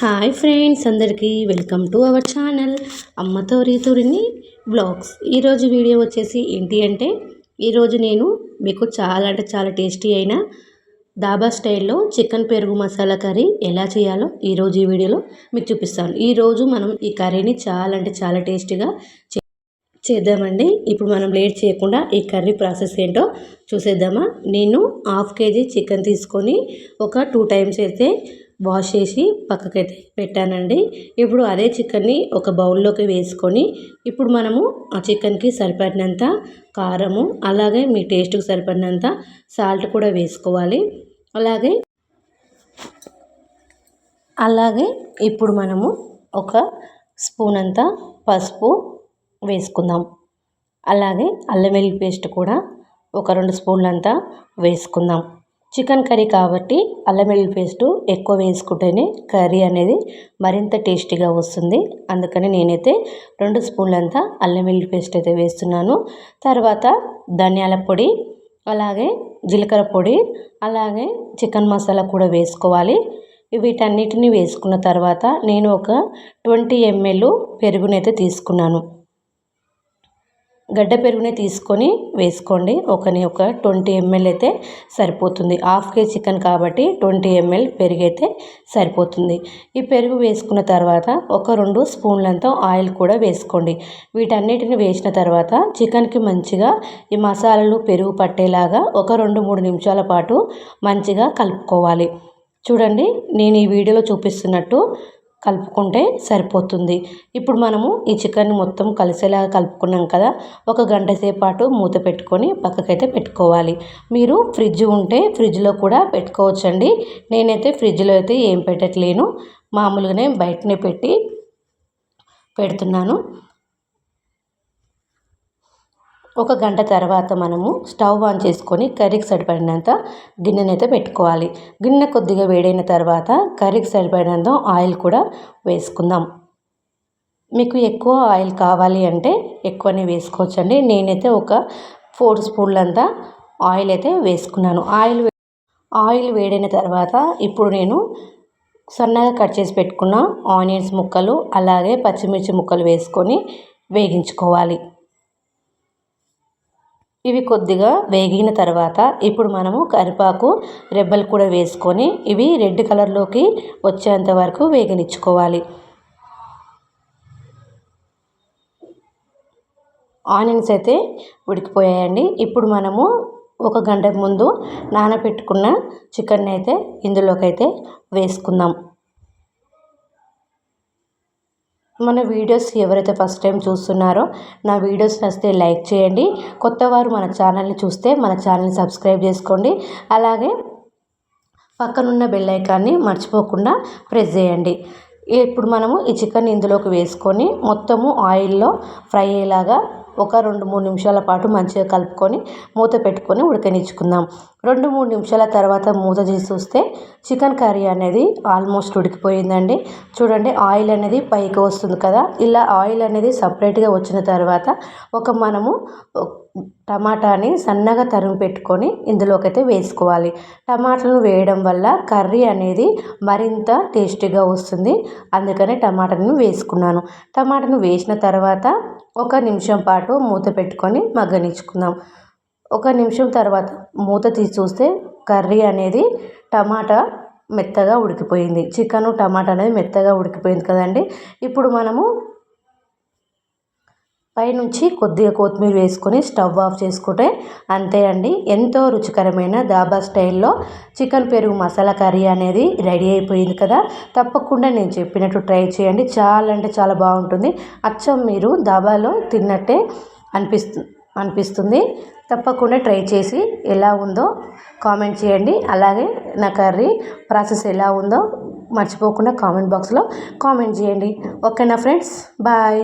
Hi friends, అందరికీ welcome to our channel అమ్మ తోరిని blogs. ఈరోజు వీడియో వచ్చేసి ఏంటి అంటే, ఈరోజు నేను మీకు చాలా టేస్టీ అయిన దాబా స్టైల్లో చికెన్ పెరుగు మసాలా కర్రీ ఎలా చేయాలో ఈరోజు ఈ వీడియోలో మీకు చూపిస్తాను. ఈరోజు మనం ఈ కర్రీని చాలా టేస్టీగా చేద్దామండి. ఇప్పుడు మనం లేట్ చేయకుండా ఈ కర్రీ ప్రాసెస్ ఏంటో చూసేద్దామా. నేను 1/2 kg చికెన్ తీసుకొని ఒక 2 times అయితే వాష్ చేసి పక్కకైతే పెట్టానండి. ఇప్పుడు అదే చికెన్ని ఒక బౌల్లోకి వేసుకొని ఇప్పుడు మనము ఆ చికెన్కి సరిపడినంత కారము, అలాగే మీ టేస్ట్కి సరిపడినంత సాల్ట్ కూడా వేసుకోవాలి. అలాగే ఇప్పుడు మనము ఒక స్పూన్ అంతా పసుపు వేసుకుందాం. అలాగే అల్లం వెల్లుల్లి పేస్ట్ కూడా ఒక 2 స్పూన్లంతా వేసుకుందాం. చికెన్ కర్రీ కాబట్టి అల్లం వెల్లుల్లి పేస్ట్ ఎక్కువ వేసుకుంటేనే కర్రీ అనేది మరింత టేస్టీగా వస్తుంది. అందుకని నేనైతే 2 స్పూన్లంతా అల్లం వెల్లుల్లి పేస్ట్ అయితే వేస్తున్నాను. తర్వాత ధనియాల పొడి, అలాగే జీలకర్ర పొడి, అలాగే చికెన్ మసాలా కూడా వేసుకోవాలి. వీటన్నిటిని వేసుకున్న తర్వాత నేను ఒక 20 ml పెరుగునైతే తీసుకున్నాను. గడ్డ పెరుగునే తీసుకొని వేసుకోండి. ఒక 20 ml అయితే సరిపోతుంది. 1/2 kg చికెన్ కాబట్టి 20 ml పెరుగు అయితే సరిపోతుంది. ఈ పెరుగు వేసుకున్న తర్వాత ఒక 2 స్పూన్లంతా ఆయిల్ కూడా వేసుకోండి. వీటన్నిటిని వేసిన తర్వాత చికెన్కి మంచిగా ఈ మసాలాలు పెరుగు పట్టేలాగా ఒక 2-3 నిమిషాల పాటు మంచిగా కలుపుకోవాలి. చూడండి, నేను ఈ వీడియోలో చూపిస్తున్నట్టు కలుపుకుంటే సరిపోతుంది. ఇప్పుడు మనము ఈ చికెన్ మొత్తం కలిసేలాగా కలుపుకున్నాం కదా, ఒక గంట సేపు పాటు మూత పెట్టుకొని పక్కకైతే పెట్టుకోవాలి. మీరు ఫ్రిడ్జ్ ఉంటే ఫ్రిడ్జ్లో కూడా పెట్టుకోవచ్చండి. నేనైతే ఫ్రిడ్జ్లో అయితే ఏం పెట్టట్లేను, మామూలుగానే బయటనే పెడుతున్నాను. ఒక గంట తర్వాత మనము స్టవ్ ఆన్ చేసుకొని కర్రీకి సరిపడినంత గిన్నెనైతే పెట్టుకోవాలి. గిన్నె కొద్దిగా వేడైన తర్వాత కర్రీకి సరిపడినంత ఆయిల్ కూడా వేసుకుందాం. మీకు ఎక్కువ ఆయిల్ కావాలి అంటే ఎక్కువనే వేసుకోవచ్చండి. నేనైతే ఒక 4 స్పూన్లంతా ఆయిల్ అయితే వేసుకున్నాను. ఆయిల్ వేడైన తర్వాత ఇప్పుడు నేను సన్నగా కట్ చేసి పెట్టుకున్న ఆనియన్స్ ముక్కలు, అలాగే పచ్చిమిర్చి ముక్కలు వేసుకొని వేగించుకోవాలి. ఇవి కొద్దిగా వేగిన తర్వాత ఇప్పుడు మనము కరివేపాకు రెబ్బలు కూడా వేసుకొని ఇవి రెడ్ కలర్లోకి వచ్చేంత వరకు వేగనిచ్చుకోవాలి. ఆనియన్స్ అయితే ఉడికిపోయాయండి. ఇప్పుడు మనము ఒక గంట ముందు నానబెట్టుకున్న చికెన్ అయితే ఇందులోకి అయితే వేసుకుందాం. మన వీడియోస్ ఎవరైతే ఫస్ట్ టైం చూస్తున్నారో నా వీడియోస్ నచ్చితే లైక్ చేయండి. కొత్తవారు మన ఛానల్ని చూస్తే మన ఛానల్ని సబ్స్క్రైబ్ చేసుకోండి. అలాగే పక్కనున్న బెల్ ఐకాన్ని మర్చిపోకుండా ప్రెస్ చేయండి. ఇప్పుడు మనము ఈ చికెన్ ఇందులోకి వేసుకొని మొత్తము ఆయిల్లో ఫ్రై అయ్యేలాగా ఒక 2-3 నిమిషాల పాటు మంచిగా కలుపుకొని మూత పెట్టుకొని ఉడకనిచ్చుకుందాం. 2-3 నిమిషాల తర్వాత మూత తీసి చూస్తే చికెన్ కర్రీ అనేది ఆల్మోస్ట్ ఉడికిపోయిందండి. చూడండి, ఆయిల్ అనేది పైకి వస్తుంది కదా, ఇలా ఆయిల్ అనేది సపరేట్గా వచ్చిన తర్వాత మనము టమాటాని సన్నగా తరిగి పెట్టుకొని ఇందులోకి అయితే వేసుకోవాలి. టమాటాలను వేయడం వల్ల కర్రీ అనేది మరింత టేస్టీగా వస్తుంది. అందుకని టమాటాను వేసుకున్నాను. టమాటాను వేసిన తర్వాత 1 నిమిషం పాటు మూత పెట్టుకొని మగ్గనిచ్చుకుందాం. 1 నిమిషం తర్వాత మూత తీసి చూస్తే కర్రీ అనేది టమాటా మెత్తగా ఉడికిపోయింది. చికెను టమాటా అనేది మెత్తగా ఉడికిపోయింది కదండి. ఇప్పుడు మనము పైనుంచి కొద్దిగా కొత్తిమీర వేసుకొని స్టవ్ ఆఫ్ చేసుకుంటే అంతే అండి. ఎంతో రుచికరమైన దాబా స్టైల్లో చికెన్ పెరుగు మసాలా కర్రీ అనేది రెడీ అయిపోయింది కదా. తప్పకుండా నేను చెప్పినట్టు ట్రై చేయండి. చాలా బాగుంటుంది. అచ్చం మీరు దాబాలో తిన్నట్టే అనిపిస్తుంది. తప్పకుండా ట్రై చేసి ఎలా ఉందో కామెంట్ చేయండి. అలాగే నా కర్రీ ప్రాసెస్ ఎలా ఉందో మర్చిపోకుండా కామెంట్ బాక్స్లో కామెంట్ చేయండి. ఓకేనా ఫ్రెండ్స్, బాయ్.